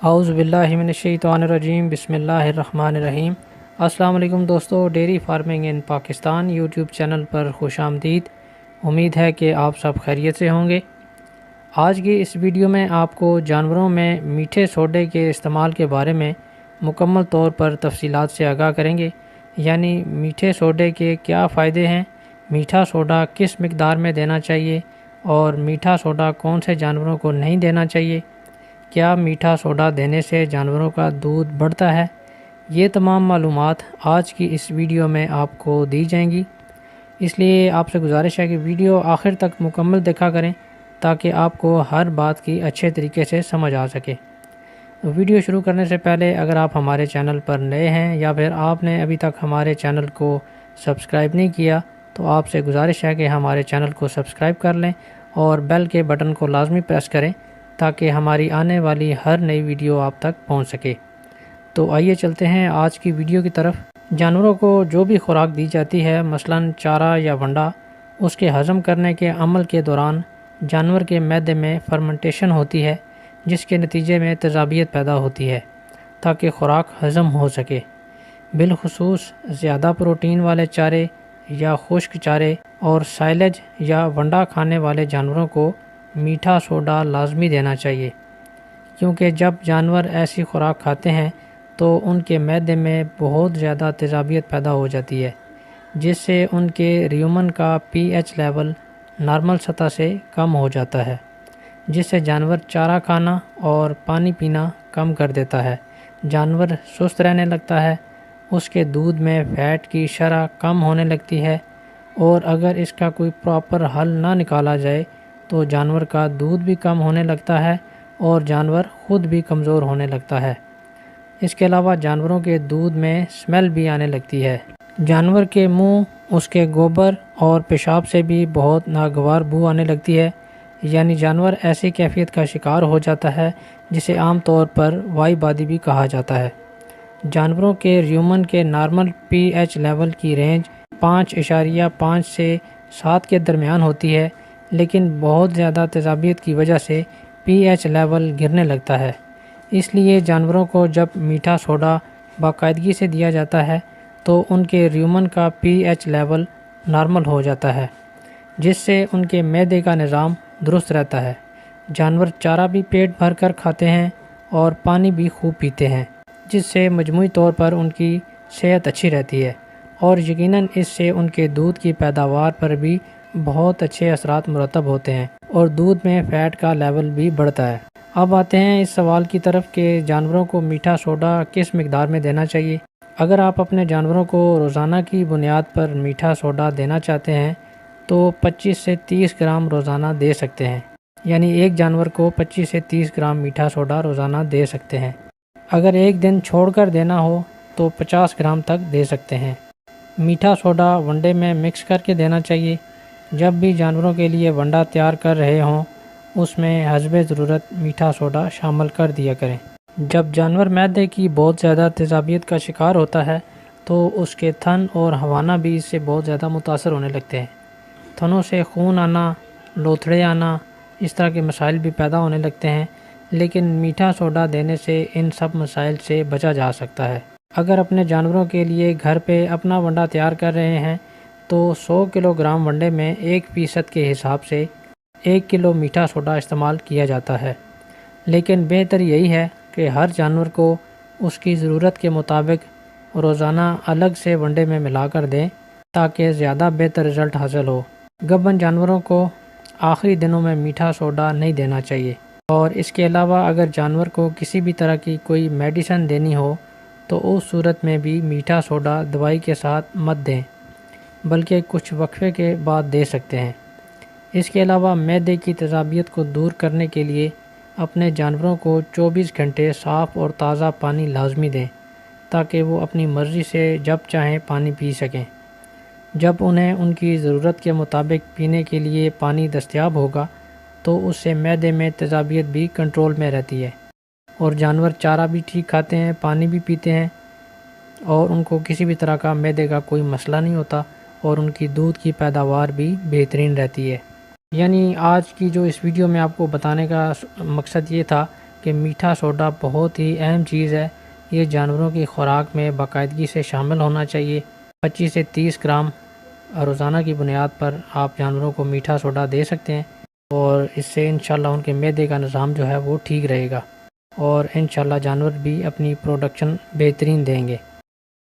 اعوذ باللہ من الشیطان الرجیم، بسم اللہ الرحمن الرحیم۔ السلام علیکم دوستو، ڈیری فارمنگ ان پاکستان یوٹیوب چینل پر خوش آمدید۔ امید ہے کہ آپ سب خیریت سے ہوں گے۔ آج کی اس ویڈیو میں آپ کو جانوروں میں میٹھے سوڈے کے استعمال کے بارے میں مکمل طور پر تفصیلات سے آگاہ کریں گے، یعنی میٹھے سوڈے کے کیا فائدے ہیں، میٹھا سوڈا کس مقدار میں دینا چاہیے اور میٹھا سوڈا کون سے جانوروں کو نہیں دینا چاہیے، کیا میٹھا سوڈا دینے سے جانوروں کا دودھ بڑھتا ہے۔ یہ تمام معلومات آج کی اس ویڈیو میں آپ کو دی جائیں گی، اس لیے آپ سے گزارش ہے کہ ویڈیو آخر تک مکمل دیکھا کریں تاکہ آپ کو ہر بات کی اچھے طریقے سے سمجھ آ سکے۔ ویڈیو شروع کرنے سے پہلے اگر آپ ہمارے چینل پر نئے ہیں یا پھر آپ نے ابھی تک ہمارے چینل کو سبسکرائب نہیں کیا تو آپ سے گزارش ہے کہ ہمارے چینل کو سبسکرائب کر لیں اور بیل کے بٹن کو لازمی پریس کریں تاکہ ہماری آنے والی ہر نئی ویڈیو آپ تک پہنچ سکے۔ تو آئیے چلتے ہیں آج کی ویڈیو کی طرف۔ جانوروں کو جو بھی خوراک دی جاتی ہے، مثلاً چارہ یا ونڈا، اس کے ہضم کرنے کے عمل کے دوران جانور کے معدے میں فرمنٹیشن ہوتی ہے، جس کے نتیجے میں تیزابیت پیدا ہوتی ہے تاکہ خوراک ہضم ہو سکے۔ بالخصوص زیادہ پروٹین والے چارے یا خشک چارے اور سائلج یا ونڈا کھانے والے جانوروں کو میٹھا سوڈا لازمی دینا چاہیے، کیونکہ جب جانور ایسی خوراک کھاتے ہیں تو ان کے معدے میں بہت زیادہ تیزابیت پیدا ہو جاتی ہے، جس سے ان کے ریومن کا پی ایچ لیول نارمل سطح سے کم ہو جاتا ہے، جس سے جانور چارہ کھانا اور پانی پینا کم کر دیتا ہے، جانور سست رہنے لگتا ہے، اس کے دودھ میں فیٹ کی شرح کم ہونے لگتی ہے، اور اگر اس کا کوئی پراپر حل نہ نکالا جائے تو جانور کا دودھ بھی کم ہونے لگتا ہے اور جانور خود بھی کمزور ہونے لگتا ہے۔ اس کے علاوہ جانوروں کے دودھ میں اسمیل بھی آنے لگتی ہے۔ جانور کے منہ، اس کے گوبر اور پیشاب سے بھی بہت ناگوار بو آنے لگتی ہے، یعنی جانور ایسی کیفیت کا شکار ہو جاتا ہے جسے عام طور پر وائی بادی بھی کہا جاتا ہے۔ جانوروں کے ریومن کے نارمل پی ایچ لیول کی رینج 5.5 سے 7 کے درمیان ہوتی ہے، لیکن بہت زیادہ تیزابیت کی وجہ سے پی ایچ لیول گرنے لگتا ہے۔ اس لیے جانوروں کو جب میٹھا سوڈا باقاعدگی سے دیا جاتا ہے تو ان کے ریومن کا پی ایچ لیول نارمل ہو جاتا ہے، جس سے ان کے معدے کا نظام درست رہتا ہے۔ جانور چارہ بھی پیٹ بھر کر کھاتے ہیں اور پانی بھی خوب پیتے ہیں، جس سے مجموعی طور پر ان کی صحت اچھی رہتی ہے، اور یقیناً اس سے ان کے دودھ کی پیداوار پر بھی بہت اچھے اثرات مرتب ہوتے ہیں اور دودھ میں فیٹ کا لیول بھی بڑھتا ہے۔ اب آتے ہیں اس سوال کی طرف کہ جانوروں کو میٹھا سوڈا کس مقدار میں دینا چاہیے۔ اگر آپ اپنے جانوروں کو روزانہ کی بنیاد پر میٹھا سوڈا دینا چاہتے ہیں تو 25 سے 30 گرام روزانہ دے سکتے ہیں، یعنی ایک جانور کو 25 سے 30 گرام میٹھا سوڈا روزانہ دے سکتے ہیں۔ اگر ایک دن چھوڑ کر دینا ہو تو 50 گرام تک دے سکتے ہیں۔ میٹھا سوڈا ونڈے میں مکس کر کے دینا چاہیے۔ جب بھی جانوروں کے لیے ونڈا تیار کر رہے ہوں اس میں حسب ضرورت میٹھا سوڈا شامل کر دیا کریں۔ جب جانور معدے کی بہت زیادہ تیزابیت کا شکار ہوتا ہے تو اس کے تھن اور ہوانہ بھی اس سے بہت زیادہ متاثر ہونے لگتے ہیں۔ تھنوں سے خون آنا، لوتھڑے آنا، اس طرح کے مسائل بھی پیدا ہونے لگتے ہیں، لیکن میٹھا سوڈا دینے سے ان سب مسائل سے بچا جا سکتا ہے۔ اگر اپنے جانوروں کے لیے گھر پہ اپنا ونڈا تیار کر رہے ہیں تو 100 کلو گرام ونڈے میں 1% کے حساب سے 1 کلو میٹھا سوڈا استعمال کیا جاتا ہے، لیکن بہتر یہی ہے کہ ہر جانور کو اس کی ضرورت کے مطابق روزانہ الگ سے ونڈے میں ملا کر دیں تاکہ زیادہ بہتر رزلٹ حاصل ہو۔ گبن جانوروں کو آخری دنوں میں میٹھا سوڈا نہیں دینا چاہیے، اور اس کے علاوہ اگر جانور کو کسی بھی طرح کی کوئی میڈیسن دینی ہو تو اس صورت میں بھی میٹھا سوڈا دوائی کے ساتھ مت دیں، بلکہ کچھ وقفے کے بعد دے سکتے ہیں۔ اس کے علاوہ معدے کی تیزابیت کو دور کرنے کے لیے اپنے جانوروں کو 24 گھنٹے صاف اور تازہ پانی لازمی دیں تاکہ وہ اپنی مرضی سے جب چاہیں پانی پی سکیں۔ جب انہیں ان کی ضرورت کے مطابق پینے کے لیے پانی دستیاب ہوگا تو اس سے معدے میں تیزابیت بھی کنٹرول میں رہتی ہے، اور جانور چارہ بھی ٹھیک کھاتے ہیں، پانی بھی پیتے ہیں، اور ان کو کسی بھی طرح کا معدے کا کوئی مسئلہ نہیں ہوتا، اور ان کی دودھ کی پیداوار بھی بہترین رہتی ہے۔ یعنی آج کی جو اس ویڈیو میں آپ کو بتانے کا مقصد یہ تھا کہ میٹھا سوڈا بہت ہی اہم چیز ہے، یہ جانوروں کی خوراک میں باقاعدگی سے شامل ہونا چاہیے۔ 25 سے 30 گرام روزانہ کی بنیاد پر آپ جانوروں کو میٹھا سوڈا دے سکتے ہیں، اور اس سے انشاءاللہ ان کے معدے کا نظام جو ہے وہ ٹھیک رہے گا، اور انشاءاللہ جانور بھی اپنی پروڈکشن بہترین دیں گے۔